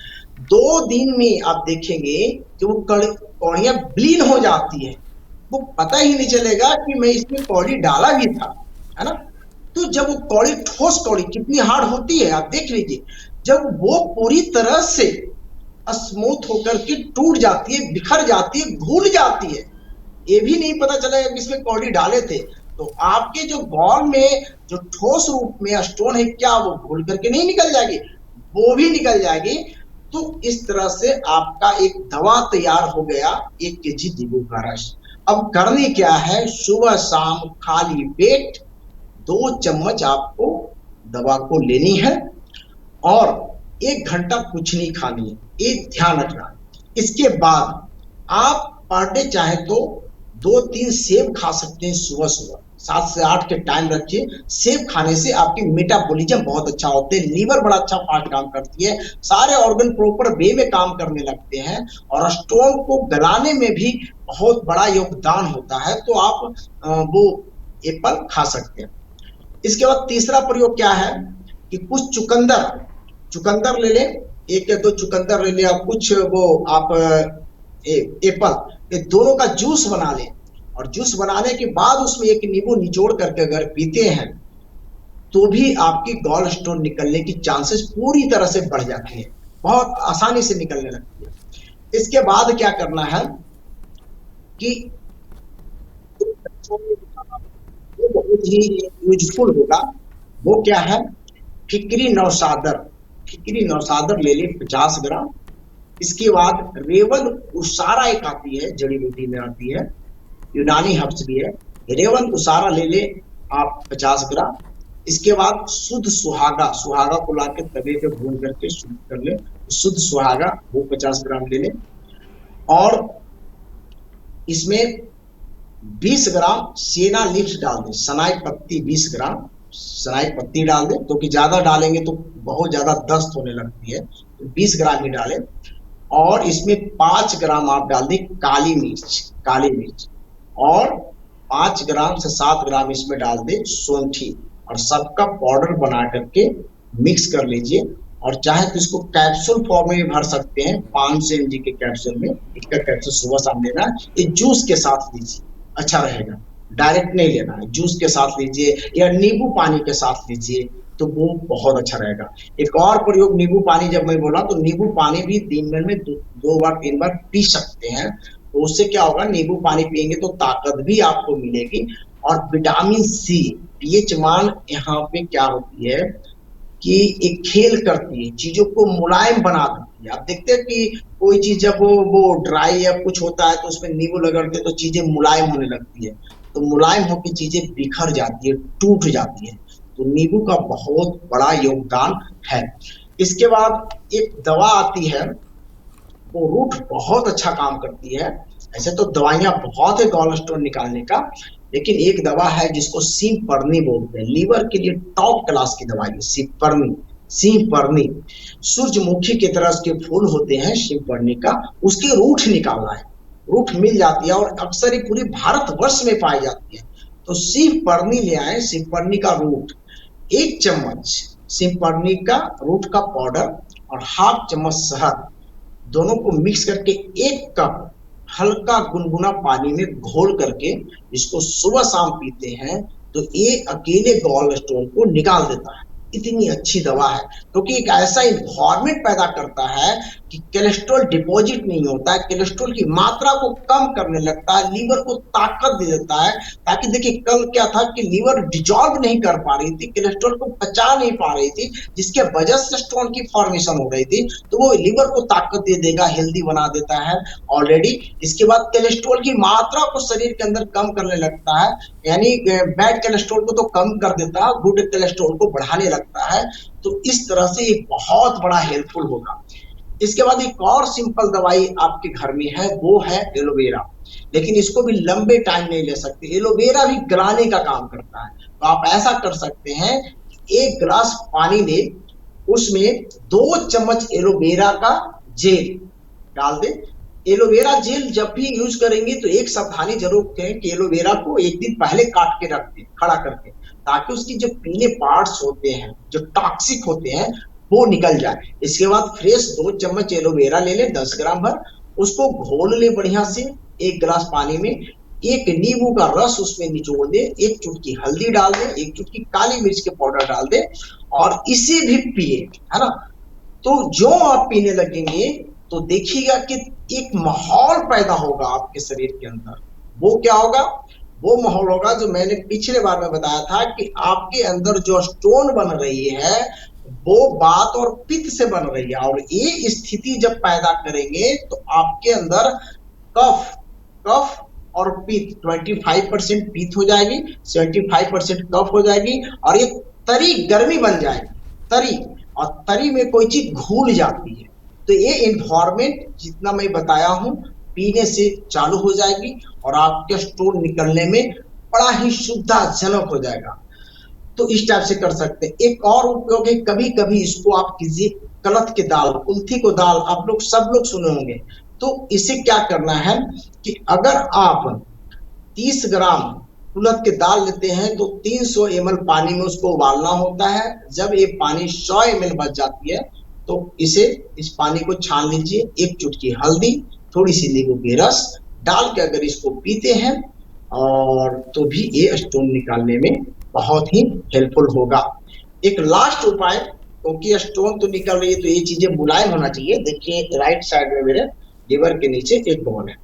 2 दिन में आप देखेंगे कि वो कौड़ियां ब्लीन हो जाती है, वो पता ही नहीं चलेगा कि मैं इसमें कौड़ी डाला भी था, है ना। तो जब वो कौड़ी, ठोस कौड़ी कितनी हार्ड होती है आप देख लीजिए, जब वो पूरी तरह से स्मूथ होकर के टूट जाती है, बिखर जाती है, घुल जाती है, ये भी नहीं पता चलेगा कि इसमें कौड़ी डाले थे। तो आपके जो बॉल में जो ठोस रूप में स्टोन है, क्या वो घुल करके नहीं निकल जाएगी, वो भी निकल जाएगी। तो इस तरह से आपका एक दवा तैयार हो गया, 1 केजी नींबू का रस। अब करनी क्या है, सुबह शाम खाली पेट 2 चम्मच आपको दवा को लेनी है और 1 घंटा कुछ नहीं खानी है, ये ध्यान रखना। इसके बाद आप पर डे चाहे तो 2-3 सेब खा सकते हैं सुबह सुबह, 7 से 8 के टाइम रखिए। सेब खाने से आपकी मेटाबॉलिज्म बहुत अच्छा होते हैं, लीवर बड़ा अच्छा फास्ट काम करती है, सारे ऑर्गन प्रॉपर वे में काम करने लगते हैं और स्टोन को गलाने में भी बहुत बड़ा योगदान होता है। तो आप वो एप्पल खा सकते हैं। इसके बाद तीसरा प्रयोग क्या है कि कुछ चुकंदर ले लें, 1 या 2 चुकंदर ले लें, और कुछ वो आप एप्पल, ये दोनों का जूस बना लें। और जूस बनाने के बाद उसमें 1 नींबू निचोड़ करके अगर पीते हैं तो भी आपकी गॉल स्टोन निकलने की चांसेस पूरी तरह से बढ़ जाती है, बहुत आसानी से निकलने लगती है। इसके बाद क्या करना है कि वो बहुत ही यूजफुल होगा, वो क्या है, फिक्री नौसादर ले ले 50 ग्राम। इसके बाद रेवन उसारा एक आती है, जड़ी बूटी में आती है, यूनानी हर्ब्स भी है, रेवन उसारा ले ले आप 50 ग्राम। इसके बाद शुद्ध सुहागा को लाके तवे पे भून करके शुद्ध कर ले, शुद्ध सुहागा वो 50 ग्राम ले ले। और इसमें 20 ग्राम सेना लीव्स डाल दें, सनाई पत्ती 20 ग्राम सनाई पत्ती डाल दें, क्योंकि ज्यादा डालेंगे तो बहुत ज्यादा दस्त होने लगती है, तो 20 ग्राम ही डालें। और इसमें 5 ग्राम आप डाल दें काली मिर्च और 5 ग्राम से 7 ग्राम इसमें डाल दें सौंठी, और सबका पाउडर बना करके मिक्स कर लीजिए। और चाहे तो इसको कैप्सूल फॉर्म में भर सकते हैं, 500 mg के कैप्सूल में, एक का कैप्सूल सुबह शाम लेना। ये जूस के साथ लीजिए, अच्छा रहेगा, डायरेक्ट नहीं लेना है, जूस के साथ लीजिए या नींबू पानी के साथ लीजिए, तो वो बहुत अच्छा रहेगा। एक और प्रयोग नींबू पानी, जब मैं बोला तो नींबू पानी भी दिन भर में 2 बार 3 बार पी सकते हैं। तो उससे क्या होगा, नींबू पानी पिएंगे तो ताकत भी आपको मिलेगी। और विटामिन सी, पीएच मान यहाँ पे क्या होती है कि एक खेल करती है, चीजों को मुलायम बना देती है। आप देखते हैं कि कोई चीज जब वो ड्राई या कुछ होता है तो उसमें नींबू रगड़ते तो चीजें मुलायम होने लगती है, तो मुलायम होकर चीजें बिखर जाती है, टूट जाती है। तो नींबू का बहुत बड़ा योगदान है। इसके बाद एक दवा आती है, वो रूट बहुत अच्छा काम करती है। ऐसे तो दवाइयां बहुत है गॉल स्टोन निकालने का, लेकिन एक दवा है जिसको सिंहपर्णी बोलते हैं, लीवर के लिए टॉप क्लास की दवाई है सिंहपर्णी। सिंहपर्णी सूरजमुखी की तरह उसके फूल होते हैं सिंहपर्णी का, उसके रूट निकालना है। रूट मिल जाती है और अक्सर ही पूरे भारतवर्ष में पाई जाती है। तो सिंहपर्णी ले आए, सिंहपर्णी का रूट, 1 चम्मच सिंहपर्णी का रूट का पाउडर और हाफ चम्मच शहद, दोनों को मिक्स करके 1 कप हल्का गुनगुना पानी में घोल करके इसको सुबह शाम पीते हैं तो ये अकेले गॉल स्टोन को निकाल देता है। इतनी अच्छी दवा है क्योंकि एक ऐसा इन्वायरमेंट पैदा करता है कि कोलेस्ट्रॉल डिपॉजिट नहीं होता है, कोलेस्ट्रॉल की मात्रा को कम करने लगता है, लीवर को ताकत दे देता है। ताकि देखिए कल क्या था कि लीवर डिजॉल्व नहीं कर पा रही थी, कोलेस्ट्रॉल को पचा नहीं पा रही थी, जिसके वजह से स्टोन की फॉर्मेशन हो रही थी। तो वो लीवर को ताकत दे देगा, हेल्दी बना देता है ऑलरेडी। इसके बाद कोलेस्ट्रॉल की मात्रा को शरीर के अंदर कम करने लगता है, यानी बैड कोलेस्ट्रॉल को तो कम कर देता है, गुड कोलेस्ट्रॉल को बढ़ाने लगता है। तो इस तरह से ये बहुत बड़ा हेल्पफुल होगा। इसके बाद एक और सिंपल दवाई आपके घर में है, वो है एलोवेरा। लेकिन इसको भी लंबे टाइम नहीं ले सकते, एलोवेरा भी गलाने का काम करता है। तो आप ऐसा कर सकते हैं, 1 गिलास पानी ले, उसमें 2 चम्मच एलोवेरा का जेल डाल दे। एलोवेरा जेल जब भी यूज करेंगे तो एक सावधानी जरूर करें कि एलोवेरा को एक दिन पहले काट के रख दें खड़ा करके, ताकि उसकी जो पीले पार्ट्स होते हैं जो टॉक्सिक होते हैं वो निकल जाए। इसके बाद फ्रेश 2 चम्मच एलोवेरा ले ले, 10 ग्राम भर, उसको घोल ले बढ़िया से 1 गिलास पानी में। 1 नींबू का रस उसमें निचोड़ दे, 1 चुटकी हल्दी डाल दे, 1 चुटकी काली मिर्च के पाउडर डाल दे और इसे भी पिए, है ना। तो जो आप पीने लगेंगे तो देखिएगा कि एक माहौल पैदा होगा आपके शरीर के अंदर। वो क्या होगा? वो माहौल होगा जो मैंने पिछले बार में बताया था कि आपके अंदर जो स्टोन बन रही है वो वात और पित्त से बन रही है, और ये स्थिति जब पैदा करेंगे तो आपके अंदर कफ कफ और पित्त 25% पित्त हो जाएगी, 75% कफ हो जाएगी, और ये तरी गर्मी बन जाएगी, तरी, और तरी में कोई चीज घुल जाती है। तो ये एनवायरमेंट जितना मैं बताया हूं पीने से चालू हो जाएगी और आपके स्टोन निकलने में बड़ा ही सुविधाजनक हो जाएगा। तो इस टाइप से कर सकते हैं। एक और उपयोग है, कभी कभी इसको आप कीजिए कलथ के दाल, कुल्थी को दाल, आप लोग सब लोग सुने होंगे। तो इसे क्या करना है कि अगर आप 30 ग्राम कुल्थ के दाल लेते हैं तो 300 ml पानी में उसको उबालना होता है। जब ये पानी 100 ml बच जाती है तो इस पानी को छान लीजिए, 1 चुटकी हल्दी, थोड़ी सी नींबू की रस डाल के अगर इसको पीते हैं और तो भी ये स्टोन निकालने में बहुत ही हेल्पफुल होगा। एक लास्ट उपाय, क्योंकि स्टोन तो निकल रही है तो ये चीजें मुलायम होना चाहिए। देखिए राइट साइड में मेरे लीवर के नीचे एक बोन है।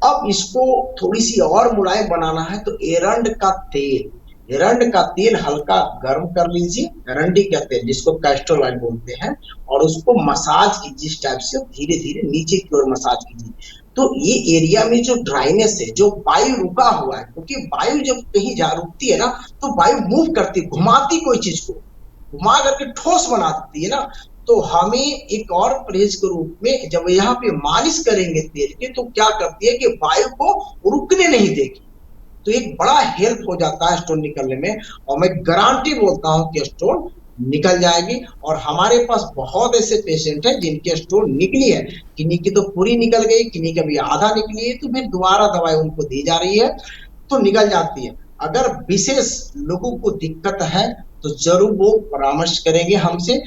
अब इसको थोड़ी सी और मुलायम बनाना है तो एरंड का तेल हल्का गर्म कर लीजिए, एरंडी का तेल जिसको कैस्टर ऑयल बोलते हैं, और उसको मसाज कीजिए इस टाइप से, धीरे धीरे नीचे की ओर मसाज कीजिए। तो ये एरिया में जो ड्राइनेस है, जो वायु रुका हुआ है, क्योंकि वायु जब कहीं जा रुकती है ना तो वायु मूव करती, घुमाती, कोई चीज को घुमा करके ठोस बनाती है ना। तो हमें एक और परहेज के रूप में जब यहाँ पे मालिश करेंगे तेल के तो क्या करती है कि वायु को रुकने नहीं देगी। तो एक बड़ा हेल्प हो जाता है स्टोन निकलने में, और मैं गारंटी बोलता हूँ कि स्टोन निकल जाएगी। और हमारे पास बहुत ऐसे पेशेंट हैं जिनके स्टोन निकली है, किन्हीं की तो पूरी निकल गई, किन्हीं की अभी आधा निकली है, तो फिर दोबारा दवाई उनको दी जा रही है तो निकल जाती है। अगर विशेष लोगों को दिक्कत है तो जरूर वो परामर्श करेंगे हमसे।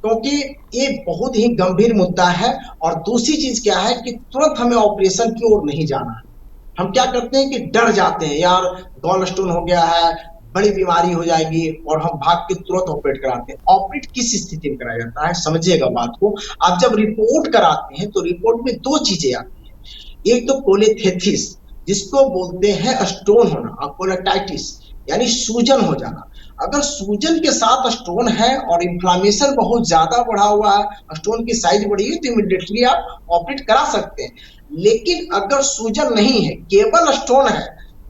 क्योंकि ये बहुत ही गंभीर मुद्दा है। और दूसरी चीज क्या है कि तुरंत हमें ऑपरेशन की ओर नहीं जाना है। हम क्या करते हैं कि डर जाते हैं, यार गॉल स्टोन हो गया है, बड़ी बीमारी हो जाएगी, और हम भाग के तुरंत ऑपरेट कराते हैं। ऑपरेट किस स्थिति में कराया जाता है, समझिएगा बात को। आप जब रिपोर्ट कराते हैं तो रिपोर्ट में 2 चीजें आती है। एक तो कोलेथेसिस जिसको बोलते हैं स्टोन होना, और कोलेटाइटिस यानी सूजन हो जाना। अगर सूजन के साथ स्टोन है और इन्फ्लामेशन बहुत ज्यादा बढ़ा हुआ है, स्टोन की साइज बढ़ी है, तो इमिडिएटली आप ऑपरेट करा सकते हैं। लेकिन अगर सूजन नहीं है, केवल स्टोन है,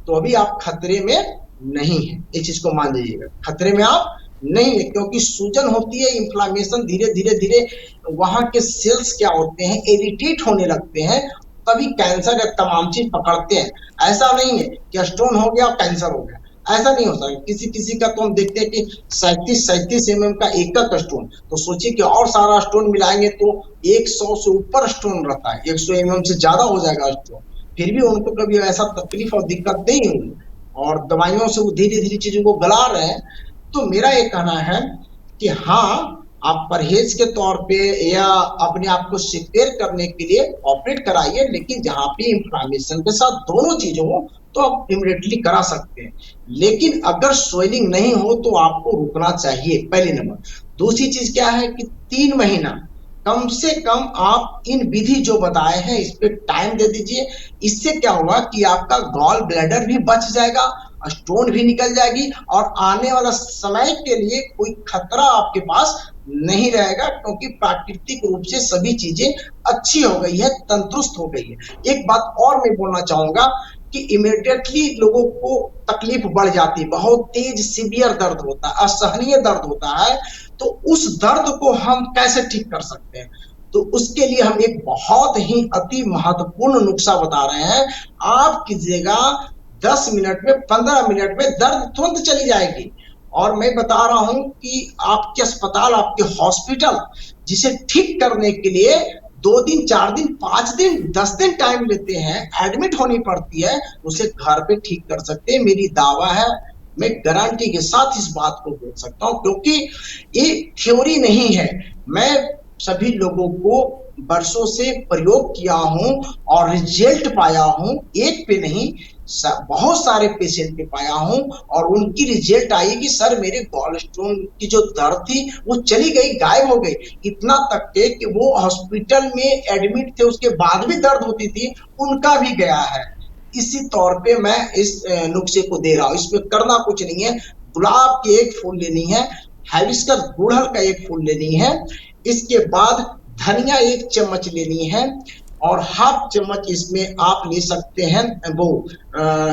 तो अभी आप खतरे में नहीं है। इस चीज को मान लीजिएगा, खतरे में आप नहीं है, क्योंकि सूजन होती है, इन्फ्लामेशन धीरे धीरे धीरे वहां के सेल्स क्या होते हैं, इरिटेट होने लगते हैं, तभी कैंसर या तमाम चीज पकड़ते हैं। ऐसा नहीं है कि स्टोन हो गया और कैंसर हो गया, ऐसा नहीं हो सकता। किसी किसी का तो हम देखते हैं कि 37-37 mm का एक स्टोन, तो सोचिए कि और सारा स्टोन मिलाएंगे तो 100 से ऊपर स्टोन रहता है, 100 mm से ज्यादा हो जाएगा स्टोन, फिर भी उनको कभी ऐसा तकलीफ और दिक्कत नहीं होगी, और दवाइयों से वो धीरे धीरे चीजों को गला रहे हैं। तो मेरा ये कहना है कि हाँ, आप परहेज के तौर पे या अपने आप को सिक्योर करने के लिए ऑपरेट कराइए, लेकिन जहां पे इंफ्लेमेशन के साथ दोनों चीजों हो तो आप इमिडिएटली करा सकते हैं। लेकिन अगर स्वेलिंग नहीं हो तो आपको रुकना चाहिए, पहले नंबर। दूसरी चीज क्या है कि 3 महीना कम से कम आप इन विधि जो बताए हैं इस पे टाइम दे दीजिए। इससे क्या होगा कि आपका गॉल ब्लैडर भी बच जाएगा, स्टोन भी निकल जाएगी, और आने वाला समय के लिए कोई खतरा आपके पास नहीं रहेगा, क्योंकि प्राकृतिक रूप से सभी चीजें अच्छी हो गई है, तंदुरुस्त हो गई है। एक बात और मैं बोलना चाहूंगा कि इमीडिएटली लोगों को तकलीफ बढ़ जाती है, बहुत तेज सीवियर दर्द होता है, असहनीय दर्द होता है, तो उस दर्द को हम कैसे ठीक कर सकते हैं? तो उसके लिए हम एक बहुत ही अति महत्वपूर्ण नुस्खा बता रहे हैं। आप कीजिएगा, 10 मिनट में, 15 मिनट में दर्द तुरंत चली जाएगी। और मैं बता रहा हूं कि आपके अस्पताल, आपके हॉस्पिटल जिसे ठीक करने के लिए 2 दिन, 4 दिन, 5 दिन, 10 दिन टाइम लेते हैं, एडमिट होनी पड़ती है, उसे घर पे ठीक कर सकते हैं। मेरी दावा है, मैं गारंटी के साथ इस बात को बोल सकता हूं, क्योंकि ये थ्योरी नहीं है। मैं सभी लोगों को वर्षों से प्रयोग किया हूं और रिजल्ट पाया हूं, एक पे नहीं, बहुत सारे पेशेंट पे पाया हूं, और उनकी रिजल्ट आई कि सर मेरे गॉल स्टोन की जो दर्द थी वो चली गई, गायब हो गई। इतना तक के कि वो हॉस्पिटल में एडमिट थे, उसके बाद भी दर्द होती थी, उनका भी गया है। इसी तौर पे मैं इस नुस्खे को दे रहा हूं। इसमें करना कुछ नहीं है, गुलाब की 1 फूल लेनी है, हाइबिस्कस गुड़हल का 1 फूल लेनी है, इसके बाद धनिया 1 चम्मच लेनी है, और ½ चम्मच इसमें आप ले सकते हैं वो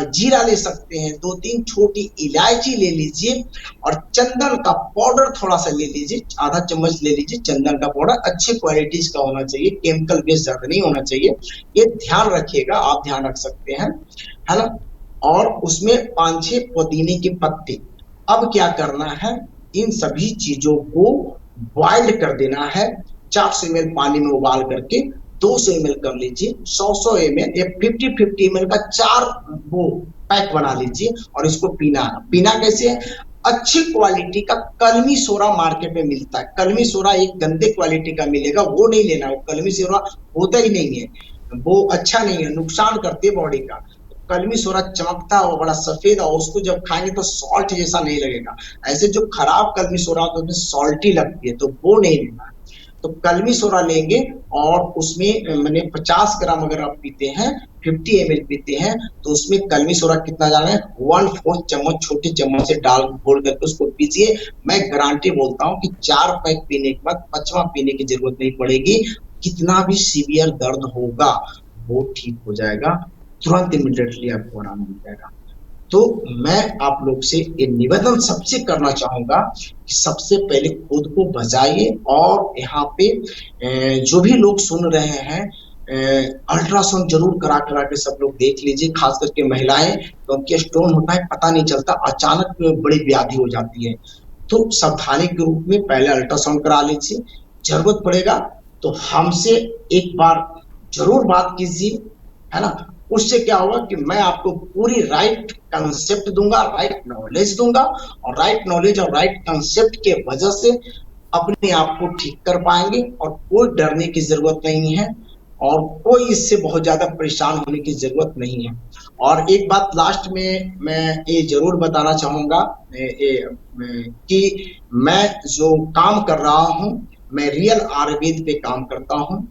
जीरा ले सकते हैं, 2-3 छोटी इलायची ले लीजिए, और चंदन का पाउडर थोड़ा सा ले लीजिए, ½ चम्मच ले लीजिए। चंदन का पाउडर अच्छे क्वालिटीज का होना चाहिए, केमिकल बेस्ड ज्यादा नहीं होना चाहिए, ये ध्यान रखिएगा, आप ध्यान रख सकते हैं, है ना। और उसमें 5-6 पुदीने के पत्ते। अब क्या करना है, इन सभी चीजों को बॉइल्ड कर देना है, 400 ml पानी में उबाल करके 200 ml कर लीजिए, 100 ml या 50-50 ml का 4 वो पैक बना लीजिए, और इसको पीना कैसे है? अच्छी क्वालिटी का कलमी सोडा मार्केट में मिलता है। कलमी सोडा एक गंदे क्वालिटी का मिलेगा, वो नहीं लेना, वो कलमी सोडा होता ही नहीं है, वो अच्छा नहीं है, नुकसान करती है बॉडी का। कलमी सोडा चमकता है, बड़ा सफेद, और उसको जब खाएंगे तो सॉल्ट जैसा नहीं लगेगा। ऐसे जो खराब कलमी सोडा होता है उसमें सॉल्टी लगती है, तो वो नहीं लेना। तो कलमी सोडा लेंगे, और उसमें मैंने 50 ग्राम अगर आप पीते हैं, 50 ml पीते हैं, तो उसमें कलमी सोडा कितना डालना है? 1/4 चम्मच छोटे चम्मच से डाल घोल करके उसको पीजिए। मैं गारंटी बोलता हूँ कि 4 पैक पीने के बाद 5वां पीने की जरूरत नहीं पड़ेगी। कितना भी सीवियर दर्द होगा वो ठीक हो जाएगा, तुरंत इमीडिएटली आपको आराम मिल जाएगा। तो मैं आप लोग से ये निवेदन सबसे करना चाहूंगा कि सबसे पहले खुद को बचाइए, और यहाँ पे जो भी लोग सुन रहे हैं, अल्ट्रासाउंड जरूर करा के सब लोग देख लीजिए, खास करके महिलाएं, क्योंकि स्टोन होता है, पता नहीं चलता, अचानक बड़ी व्याधि हो जाती है। तो सावधानी के रूप में पहले अल्ट्रासाउंड करा लीजिए, जरूरत पड़ेगा तो हमसे एक बार जरूर बात कीजिए, है ना। उससे क्या होगा कि मैं आपको पूरी राइट कंसेप्ट दूंगा, राइट नॉलेज दूंगा, और राइट नॉलेज और राइट कंसेप्ट के वजह से अपने आप को ठीक कर पाएंगे, और कोई डरने की जरूरत नहीं है, और कोई इससे बहुत ज्यादा परेशान होने की जरूरत नहीं है। और एक बात लास्ट में मैं ये जरूर बताना चाहूंगा कि मैं जो काम कर रहा हूं, मैं रियल आयुर्वेद पे काम करता हूं।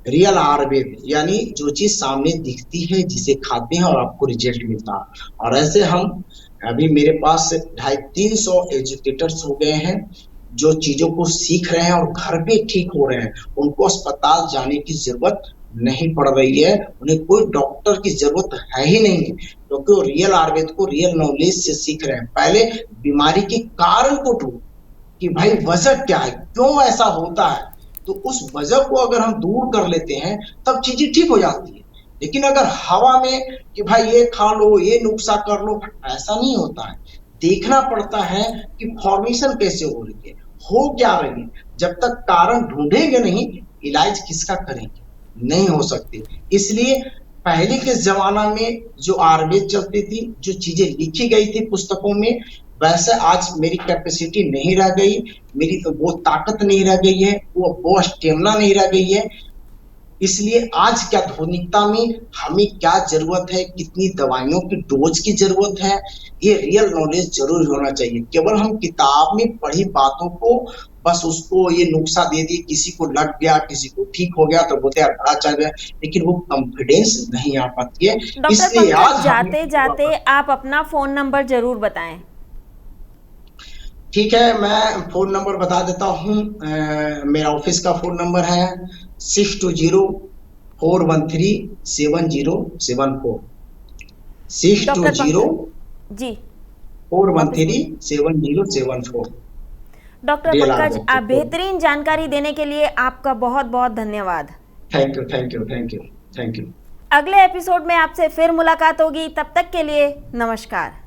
रियल आयुर्वेद यानी जो चीज सामने दिखती है, जिसे खाते हैं और आपको रिजल्ट मिलता है। और ऐसे हम अभी मेरे पास 250-300 एजुकेटर्स हो गए हैं जो चीजों को सीख रहे हैं और घर पे ठीक हो रहे हैं। उनको अस्पताल जाने की जरूरत नहीं पड़ रही है, उन्हें कोई डॉक्टर की जरूरत है ही नहीं, क्योंकि वो रियल आयुर्वेद को रियल नॉलेज से सीख रहे हैं। पहले बीमारी के कारण को ढूंढो कि भाई वजह क्या है, क्यों ऐसा होता है, तो उस वजह को अगर हम दूर कर लेते हैं तब चीजें ठीक हो जाती है। लेकिन अगर हवा में कि भाई ये खा लो, ये नुस्खा कर लो, ऐसा नहीं होता है। देखना पड़ता है कि फॉर्मेशन कैसे हो रही है, हो क्या रही है। जब तक कारण ढूंढेंगे नहीं, इलाज किसका करेंगे, नहीं हो सकती। इसलिए पहले के जमाना में जो आयुर्वेद चलती थी, जो चीजें लिखी गई थी पुस्तकों में, वैसे आज मेरी कैपेसिटी नहीं रह गई, मेरी तो वो ताकत नहीं रह गई है, वो स्टेमिना नहीं रह गई है। इसलिए आज क्या आधुनिकता में हमें क्या जरूरत है, कितनी दवाइयों की डोज की जरूरत है, ये रियल नॉलेज जरूर होना चाहिए। केवल हम किताब में पढ़ी बातों को बस उसको ये नुस्खा दे दिए, किसी को लग गया, किसी को ठीक हो गया तो बोलते यार बड़ा चल गया, लेकिन वो कॉन्फिडेंस नहीं आ पाती है। डॉक्टर इसलिए पंकज, आज जाते जाते आप अपना फोन नंबर जरूर बताएं। ठीक है, मैं फोन नंबर बता देता हूँ। मेरा ऑफिस का फोन नंबर है 6204137074। डॉक्टर 6204137074। पंकज जी, वापस बोलिए। डॉक्टर रियल पंकज, आयुर्वेद आप बेहतरीन जानकारी देने के लिए आपका बहुत बहुत धन्यवाद। Thank you, thank you, thank you, thank you. अगले एपिसोड में आपसे फिर मुलाकात होगी, तब तक के लिए नमस्कार।